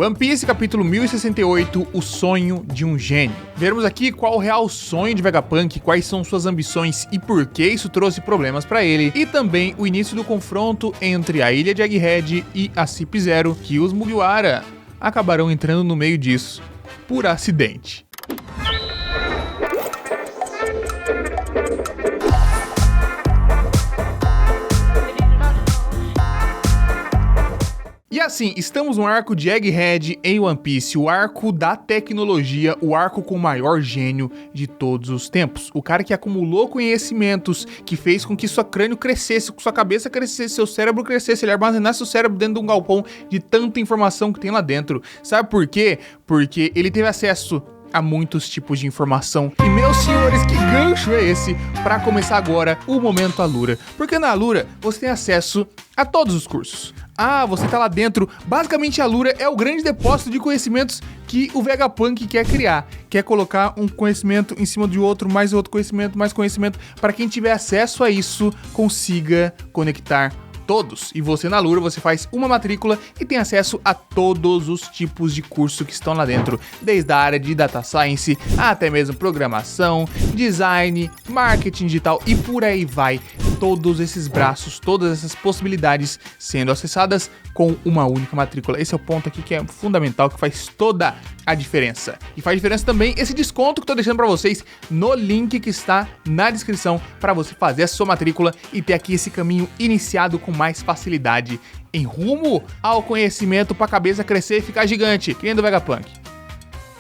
One Piece, capítulo 1068, O Sonho de um Gênio. Veremos aqui qual o real sonho de Vegapunk, quais são suas ambições e por que isso trouxe problemas pra ele, e também o início do confronto entre a ilha de Egghead e a Cip Zero, que os Mugiwara acabarão entrando no meio disso por acidente. E assim, estamos no arco de Egghead em One Piece, o arco da tecnologia, o arco com o maior gênio de todos os tempos. O cara que acumulou conhecimentos, que fez com que seu crânio crescesse, sua cabeça crescesse, seu cérebro crescesse, ele armazenasse seu cérebro dentro de um galpão de tanta informação que tem lá dentro. Sabe por quê? Porque ele teve acesso a muitos tipos de informação. E meus senhores, que gancho é esse para começar agora o Momento Alura? Porque na Alura você tem acesso a todos os cursos. Você tá lá dentro. Basicamente a Alura é o grande depósito de conhecimentos que o Vegapunk quer criar. Quer colocar um conhecimento em cima de outro, mais conhecimento, para quem tiver acesso a isso consiga conectar todos. E você na Alura, você faz uma matrícula e tem acesso a todos os tipos de curso que estão lá dentro, desde a área de Data Science, até mesmo programação, design, marketing digital e por aí vai. Todos esses braços, todas essas possibilidades sendo acessadas com uma única matrícula. Esse é o ponto aqui que é fundamental, que faz toda a diferença. E faz diferença também esse desconto que eu tô deixando para vocês no link que está na descrição para você fazer a sua matrícula e ter aqui esse caminho iniciado com mais facilidade em rumo ao conhecimento para a cabeça crescer e ficar gigante, que nem do Vegapunk.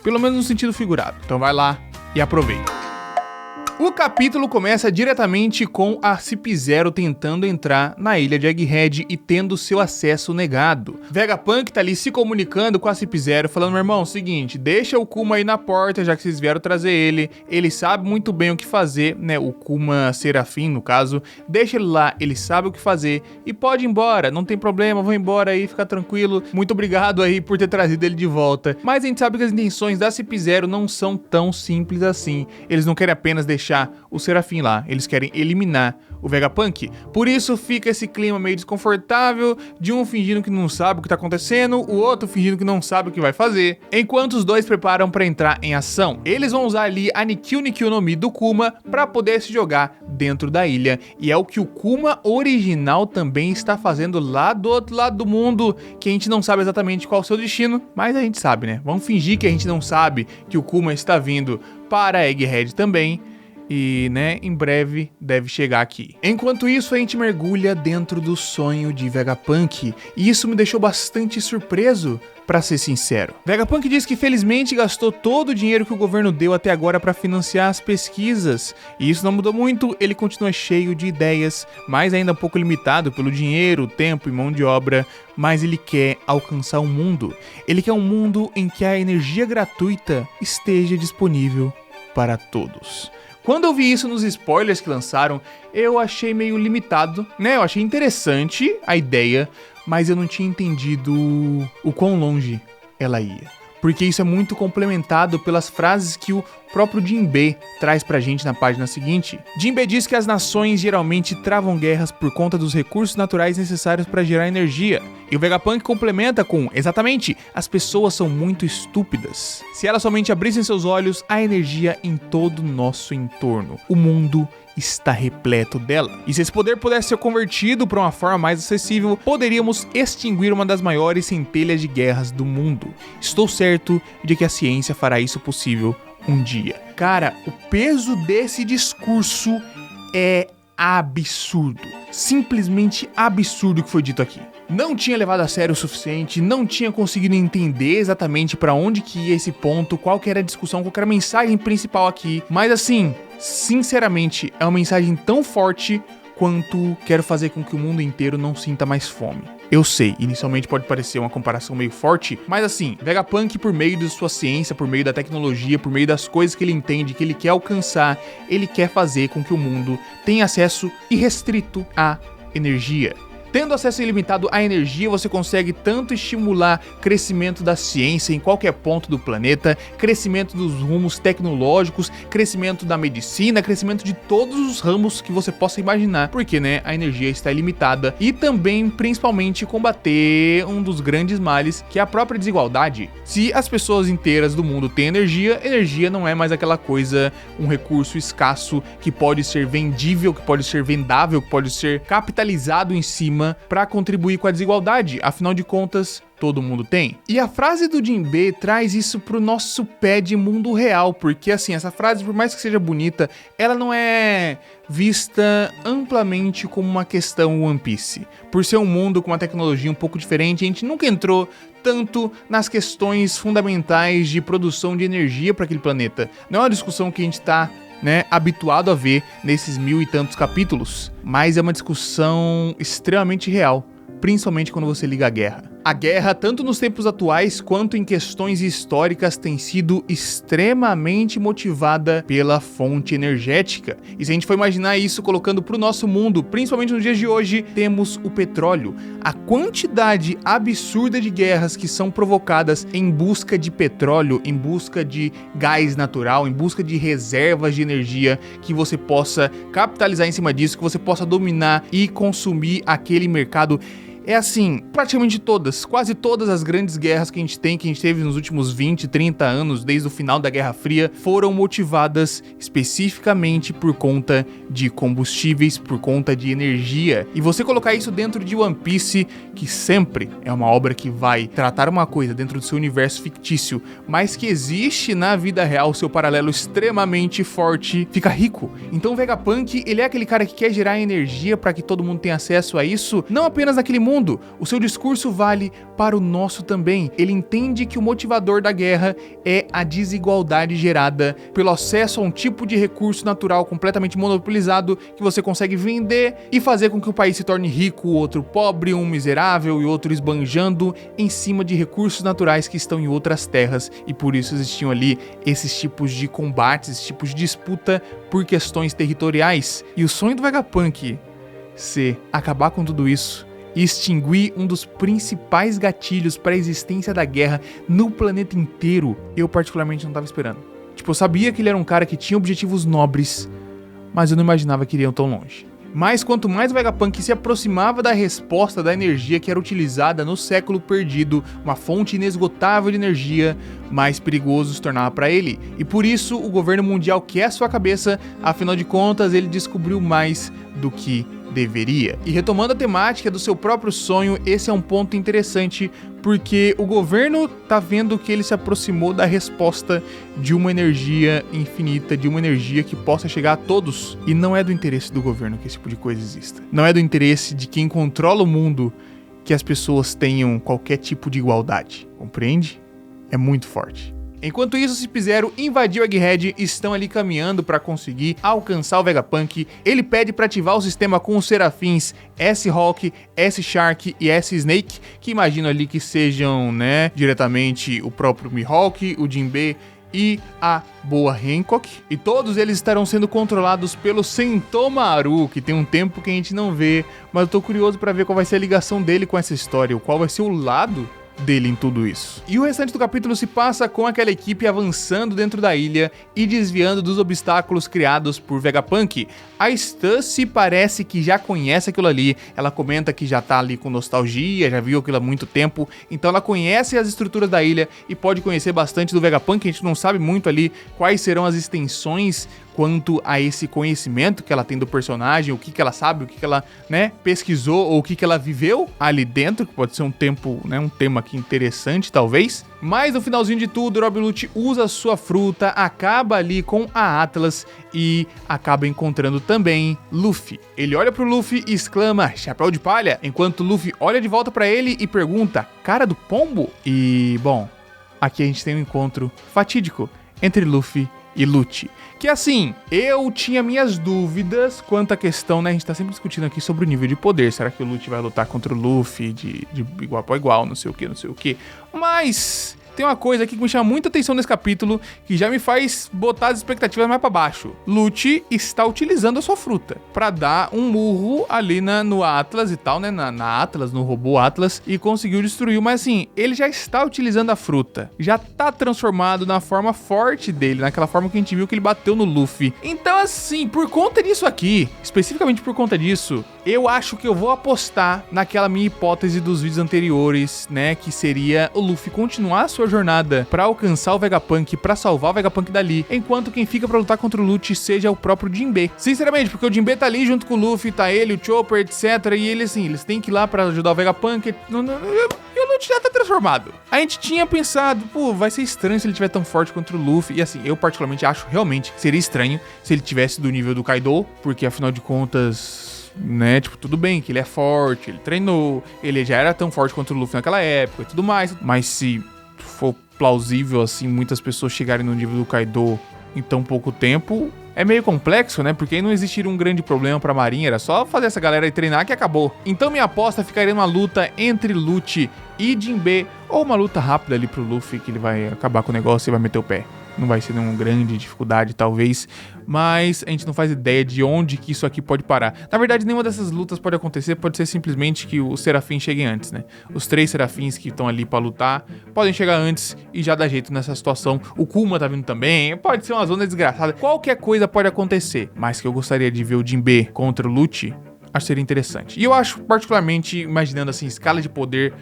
Pelo menos no sentido figurado. Então vai lá e aproveita. O capítulo começa diretamente com a Cip Zero tentando entrar na ilha de Egghead e tendo seu acesso negado. Vegapunk tá ali se comunicando com a Cip Zero, falando: meu irmão, seguinte, deixa o Kuma aí na porta, já que vocês vieram trazer ele sabe muito bem o que fazer, né, o Kuma Serafim, no caso, deixa ele lá, ele sabe o que fazer e pode ir embora, não tem problema, vou embora aí, fica tranquilo, muito obrigado aí por ter trazido ele de volta. Mas a gente sabe que as intenções da Cip Zero não são tão simples assim, eles não querem apenas deixar o Serafim lá, eles querem eliminar o Vegapunk. Por isso fica esse clima meio desconfortável, de um fingindo que não sabe o que tá acontecendo, o outro fingindo que não sabe o que vai fazer, enquanto os dois preparam para entrar em ação. Eles vão usar ali a Nikyu Nikyu no Mi do Kuma para poder se jogar dentro da ilha, e é o que o Kuma original também está fazendo lá do outro lado do mundo, que a gente não sabe exatamente qual é o seu destino, mas a gente sabe, né? Vamos fingir que a gente não sabe que o Kuma está vindo para Egghead também, e, né, em breve deve chegar aqui. Enquanto isso, a gente mergulha dentro do sonho de Vegapunk, e isso me deixou bastante surpreso, pra ser sincero. Vegapunk diz que felizmente gastou todo o dinheiro que o governo deu até agora para financiar as pesquisas, e isso não mudou muito, ele continua cheio de ideias, mas ainda um pouco limitado pelo dinheiro, tempo e mão de obra, mas ele quer alcançar um mundo. Ele quer um mundo em que a energia gratuita esteja disponível para todos. Quando eu vi isso nos spoilers que lançaram, eu achei meio limitado, né? Eu achei interessante a ideia, mas eu não tinha entendido o quão longe ela ia. Porque isso é muito complementado pelas frases que o próprio Jinbe traz pra gente na página seguinte. Jinbe diz que as nações geralmente travam guerras por conta dos recursos naturais necessários para gerar energia. E o Vegapunk complementa com: exatamente, as pessoas são muito estúpidas. Se elas somente abrissem seus olhos, a energia em todo o nosso entorno, o mundo está repleto dela. E se esse poder pudesse ser convertido para uma forma mais acessível, poderíamos extinguir uma das maiores centelhas de guerras do mundo. Estou certo de que a ciência fará isso possível um dia. Cara, o peso desse discurso é absurdo. Simplesmente absurdo o que foi dito aqui. Não tinha levado a sério o suficiente, não tinha conseguido entender exatamente para onde que ia esse ponto, qual que era a discussão, qual que era a mensagem principal aqui. Mas assim, sinceramente, é uma mensagem tão forte quanto quero fazer com que o mundo inteiro não sinta mais fome. Eu sei, inicialmente pode parecer uma comparação meio forte, mas assim, Vegapunk, por meio de sua ciência, por meio da tecnologia, por meio das coisas que ele entende, que ele quer alcançar, ele quer fazer com que o mundo tenha acesso irrestrito à energia. Tendo acesso ilimitado à energia, você consegue tanto estimular crescimento da ciência em qualquer ponto do planeta, crescimento dos rumos tecnológicos, crescimento da medicina, crescimento de todos os ramos que você possa imaginar, porque, né, a energia está ilimitada, e também, principalmente, combater um dos grandes males, que é a própria desigualdade. Se as pessoas inteiras do mundo têm energia, energia não é mais aquela coisa, um recurso escasso que pode ser vendível, que pode ser vendável, que pode ser capitalizado em cima para contribuir com a desigualdade. Afinal de contas, todo mundo tem. E a frase do Jinbe traz isso pro nosso pé de mundo real, porque assim, essa frase, por mais que seja bonita, ela não é vista amplamente como uma questão One Piece. Por ser um mundo com uma tecnologia um pouco diferente, a gente nunca entrou tanto nas questões fundamentais de produção de energia para aquele planeta. Não é uma discussão que a gente tá, né, habituado a ver nesses 1000 e tantos capítulos, mas é uma discussão extremamente real, principalmente quando você liga à guerra. A guerra, tanto nos tempos atuais quanto em questões históricas, tem sido extremamente motivada pela fonte energética. E se a gente for imaginar isso colocando para o nosso mundo, principalmente nos dias de hoje, temos o petróleo. A quantidade absurda de guerras que são provocadas em busca de petróleo, em busca de gás natural, em busca de reservas de energia que você possa capitalizar em cima disso, que você possa dominar e consumir aquele mercado. É assim, praticamente todas, quase todas as grandes guerras que a gente teve nos últimos 20, 30 anos, desde o final da Guerra Fria, foram motivadas especificamente por conta de combustíveis, por conta de energia. E você colocar isso dentro de One Piece, que sempre é uma obra que vai tratar uma coisa dentro do seu universo fictício, mas que existe na vida real, seu paralelo extremamente forte, fica rico. Então o Vegapunk, ele é aquele cara que quer gerar energia para que todo mundo tenha acesso a isso, não apenas naquele mundo. O seu discurso vale para o nosso também. Ele entende que o motivador da guerra é a desigualdade gerada pelo acesso a um tipo de recurso natural completamente monopolizado que você consegue vender e fazer com que o país se torne rico, o outro pobre, um miserável e outro esbanjando em cima de recursos naturais que estão em outras terras, e por isso existiam ali esses tipos de combates, esses tipos de disputa por questões territoriais. E o sonho do Vegapunk ser acabar com tudo isso e extinguir um dos principais gatilhos para a existência da guerra no planeta inteiro, eu particularmente não estava esperando. Tipo, eu sabia que ele era um cara que tinha objetivos nobres, mas eu não imaginava que iriam tão longe. Mas quanto mais o Vegapunk se aproximava da resposta da energia que era utilizada no século perdido, uma fonte inesgotável de energia, mais perigoso se tornava para ele. E por isso o governo mundial quer sua cabeça, afinal de contas ele descobriu mais do que deveria. E retomando a temática do seu próprio sonho, esse é um ponto interessante, porque o governo tá vendo que ele se aproximou da resposta de uma energia infinita, de uma energia que possa chegar a todos. E não é do interesse do governo que esse tipo de coisa exista. Não é do interesse de quem controla o mundo que as pessoas tenham qualquer tipo de igualdade. Compreende? É muito forte. Enquanto isso, Cip-Zero invadiu Egghead e estão ali caminhando para conseguir alcançar o Vegapunk. Ele pede para ativar o sistema com os serafins S-Hawk, S-Shark e S-Snake, que imagino ali que sejam, né, diretamente o próprio Mihawk, o Jinbe e a Boa Hancock. E todos eles estarão sendo controlados pelo Sentomaru, que tem um tempo que a gente não vê, mas eu tô curioso para ver qual vai ser a ligação dele com essa história, qual vai ser o lado dele em tudo isso. E o restante do capítulo se passa com aquela equipe avançando dentro da ilha e desviando dos obstáculos criados por Vegapunk. A Stussy parece que já conhece aquilo ali, ela comenta que já tá ali com nostalgia, já viu aquilo há muito tempo, então ela conhece as estruturas da ilha e pode conhecer bastante do Vegapunk. A gente não sabe muito ali quais serão as extensões quanto a esse conhecimento que ela tem do personagem, o que ela sabe, o que ela, né, pesquisou, ou o que ela viveu ali dentro, que pode ser um tempo, né, um tema aqui interessante, talvez. Mas no finalzinho de tudo, Rob Lucci usa sua fruta, acaba ali com a Atlas e acaba encontrando também Luffy. Ele olha pro Luffy e exclama, chapéu de palha, enquanto Luffy olha de volta pra ele e pergunta, cara do pombo? E, bom, aqui a gente tem um encontro fatídico entre Luffy e Lute. Que assim, eu tinha minhas dúvidas quanto à questão, né? A gente tá sempre discutindo aqui sobre o nível de poder. Será que o Lute vai lutar contra o Luffy de igual pra igual, não sei o que. Mas tem uma coisa aqui que me chama muita atenção nesse capítulo, que já me faz botar as expectativas mais pra baixo. Lute está utilizando a sua fruta pra dar um murro ali no Atlas e tal, né? Na Atlas, no robô Atlas, e conseguiu destruir. Mas assim, ele já está utilizando a fruta. Já tá transformado na forma forte dele, naquela forma que a gente viu que ele bateu no Luffy. Então assim, por conta disso aqui, especificamente por conta disso, eu acho que eu vou apostar naquela minha hipótese dos vídeos anteriores, né? Que seria o Luffy continuar a sua jornada pra alcançar o Vegapunk, pra salvar o Vegapunk dali, enquanto quem fica pra lutar contra o Lute seja o próprio Jinbe. Sinceramente, porque o Jinbe tá ali junto com o Luffy, tá ele, o Chopper, etc. E ele, assim, eles têm que ir lá pra ajudar o Vegapunk. E o Lute já tá transformado. A gente tinha pensado, pô, vai ser estranho se ele tiver tão forte contra o Luffy. E assim, eu particularmente acho realmente que seria estranho se ele tivesse do nível do Kaido, porque afinal de contas, né, tipo, tudo bem que ele é forte, ele treinou, ele já era tão forte contra o Luffy naquela época e tudo mais, mas se for plausível, assim, muitas pessoas chegarem no nível do Kaido em tão pouco tempo, é meio complexo, né, porque aí não existiria um grande problema pra Marinha, era só fazer essa galera aí treinar que acabou. Então minha aposta ficaria numa luta entre Lute e Jinbe, ou uma luta rápida ali pro Luffy, que ele vai acabar com o negócio e vai meter o pé. Não vai ser nenhuma grande dificuldade, talvez, mas a gente não faz ideia de onde que isso aqui pode parar. Na verdade, nenhuma dessas lutas pode acontecer, pode ser simplesmente que os serafins cheguem antes, né? Os 3 serafins que estão ali pra lutar podem chegar antes e já dar jeito nessa situação. O Kuma tá vindo também, pode ser uma zona desgraçada. Qualquer coisa pode acontecer, mas que eu gostaria de ver o Jinbe contra o Lute, acho que seria interessante. E eu acho, particularmente, imaginando assim, escala de poder,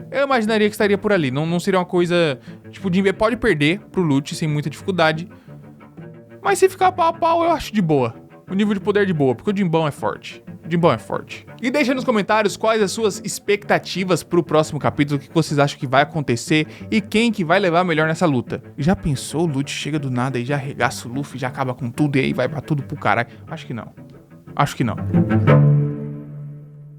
eu imaginaria que estaria por ali. Não seria uma coisa... Tipo, o Jinbe pode perder pro Lute sem muita dificuldade. Mas se ficar pau a pau, eu acho de boa. O nível de poder de boa, porque o Jinbão é forte. O Jinbão é forte. E deixa nos comentários quais as suas expectativas pro próximo capítulo, o que vocês acham que vai acontecer e quem que vai levar melhor nessa luta. Já pensou? O Lute chega do nada e já arregaça o Luffy, já acaba com tudo e aí vai pra tudo pro caralho? Acho que não. Acho que não.